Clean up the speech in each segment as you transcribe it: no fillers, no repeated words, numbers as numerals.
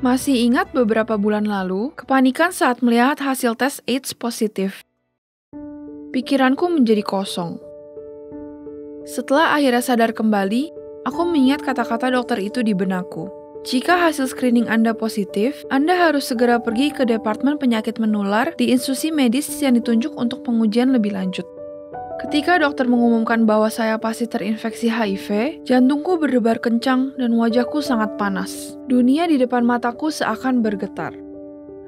Masih ingat beberapa bulan lalu, kepanikan saat melihat hasil tes AIDS positif. Pikiranku menjadi kosong. Setelah akhirnya sadar kembali, aku mengingat kata-kata dokter itu di benakku. Jika hasil screening Anda positif, Anda harus segera pergi ke Departemen Penyakit Menular di institusi medis yang ditunjuk untuk pengujian lebih lanjut. Ketika dokter mengumumkan bahwa saya pasti terinfeksi HIV, jantungku berdebar kencang dan wajahku sangat panas. Dunia di depan mataku seakan bergetar.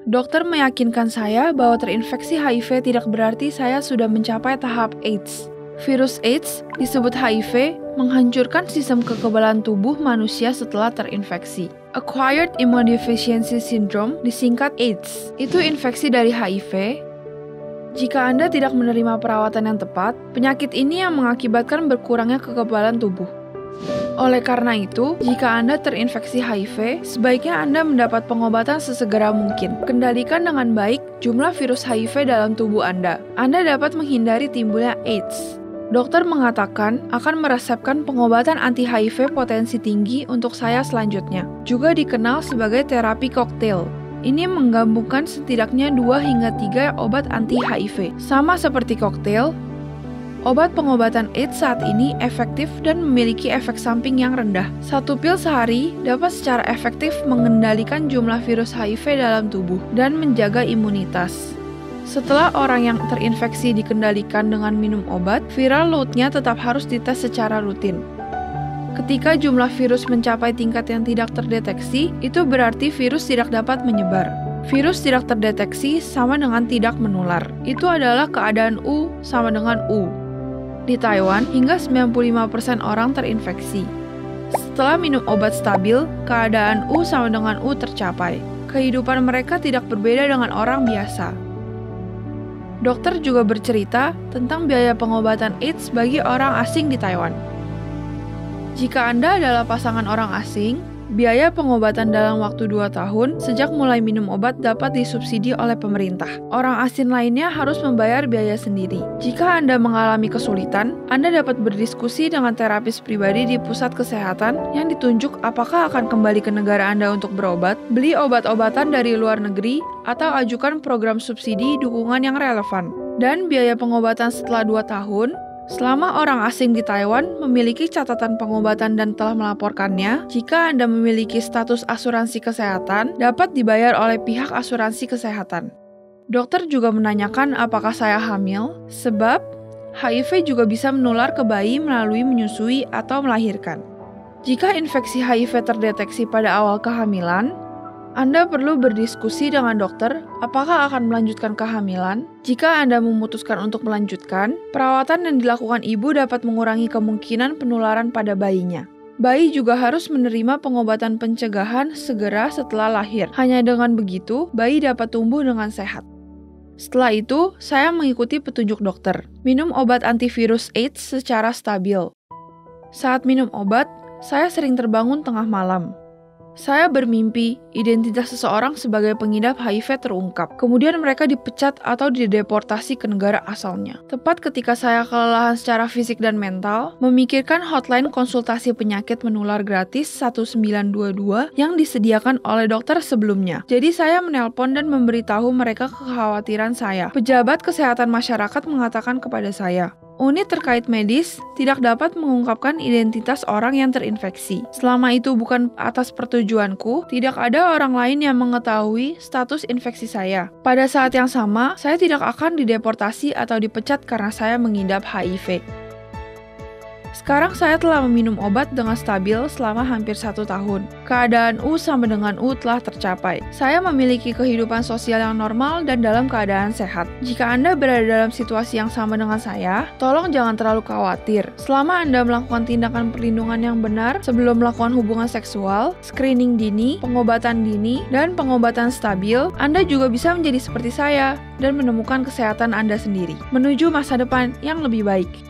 Dokter meyakinkan saya bahwa terinfeksi HIV tidak berarti saya sudah mencapai tahap AIDS. Virus AIDS, disebut HIV, menghancurkan sistem kekebalan tubuh manusia setelah terinfeksi. Acquired Immunodeficiency Syndrome, disingkat AIDS, itu infeksi dari HIV. Jika Anda tidak menerima perawatan yang tepat, penyakit ini yang mengakibatkan berkurangnya kekebalan tubuh. Oleh karena itu, jika Anda terinfeksi HIV, sebaiknya Anda mendapat pengobatan sesegera mungkin. Kendalikan dengan baik jumlah virus HIV dalam tubuh Anda. Anda dapat menghindari timbulnya AIDS. Dokter mengatakan akan meresepkan pengobatan anti-HIV potensi tinggi untuk saya selanjutnya, juga dikenal sebagai terapi koktail. Ini menggabungkan setidaknya 2 hingga 3 obat anti-HIV. Sama seperti koktail, obat pengobatan AIDS saat ini efektif dan memiliki efek samping yang rendah. 1 pil sehari dapat secara efektif mengendalikan jumlah virus HIV dalam tubuh dan menjaga imunitas. Setelah orang yang terinfeksi dikendalikan dengan minum obat, viral load-nya tetap harus dites secara rutin. Ketika jumlah virus mencapai tingkat yang tidak terdeteksi, itu berarti virus tidak dapat menyebar. Virus tidak terdeteksi sama dengan tidak menular. Itu adalah keadaan U sama dengan U. Di Taiwan, hingga 95% orang terinfeksi. Setelah minum obat stabil, keadaan U sama dengan U tercapai. Kehidupan mereka tidak berbeda dengan orang biasa. Dokter juga bercerita tentang biaya pengobatan AIDS bagi orang asing di Taiwan. Jika Anda adalah pasangan orang asing, biaya pengobatan dalam waktu 2 tahun sejak mulai minum obat dapat disubsidi oleh pemerintah. Orang asing lainnya harus membayar biaya sendiri. Jika Anda mengalami kesulitan, Anda dapat berdiskusi dengan terapis pribadi di pusat kesehatan yang ditunjuk apakah akan kembali ke negara Anda untuk berobat, beli obat-obatan dari luar negeri, atau ajukan program subsidi dukungan yang relevan. Dan biaya pengobatan setelah 2 tahun, selama orang asing di Taiwan memiliki catatan pengobatan dan telah melaporkannya, jika Anda memiliki status asuransi kesehatan, dapat dibayar oleh pihak asuransi kesehatan. Dokter juga menanyakan apakah saya hamil, sebab HIV juga bisa menular ke bayi melalui menyusui atau melahirkan. Jika infeksi HIV terdeteksi pada awal kehamilan, Anda perlu berdiskusi dengan dokter apakah akan melanjutkan kehamilan. Jika Anda memutuskan untuk melanjutkan, perawatan yang dilakukan ibu dapat mengurangi kemungkinan penularan pada bayinya. Bayi juga harus menerima pengobatan pencegahan segera setelah lahir. Hanya dengan begitu, bayi dapat tumbuh dengan sehat. Setelah itu, saya mengikuti petunjuk dokter. Minum obat antivirus AIDS secara stabil. Saat minum obat, saya sering terbangun tengah malam. Saya bermimpi identitas seseorang sebagai pengidap HIV terungkap. Kemudian mereka dipecat atau dideportasi ke negara asalnya. Tepat ketika saya kelelahan secara fisik dan mental, memikirkan hotline konsultasi penyakit menular gratis 1922 yang disediakan oleh dokter sebelumnya. Jadi saya menelpon dan memberitahu mereka kekhawatiran saya. Pejabat kesehatan masyarakat mengatakan kepada saya, unit terkait medis tidak dapat mengungkapkan identitas orang yang terinfeksi. Selama itu bukan atas persetujuanku, tidak ada orang lain yang mengetahui status infeksi saya. Pada saat yang sama, saya tidak akan dideportasi atau dipecat karena saya mengidap HIV. Sekarang saya telah meminum obat dengan stabil selama hampir 1 tahun. Keadaan U sama dengan U telah tercapai. Saya memiliki kehidupan sosial yang normal dan dalam keadaan sehat. Jika Anda berada dalam situasi yang sama dengan saya, tolong jangan terlalu khawatir. Selama Anda melakukan tindakan perlindungan yang benar sebelum melakukan hubungan seksual, screening dini, pengobatan dini, dan pengobatan stabil, Anda juga bisa menjadi seperti saya dan menemukan kesehatan Anda sendiri, menuju masa depan yang lebih baik.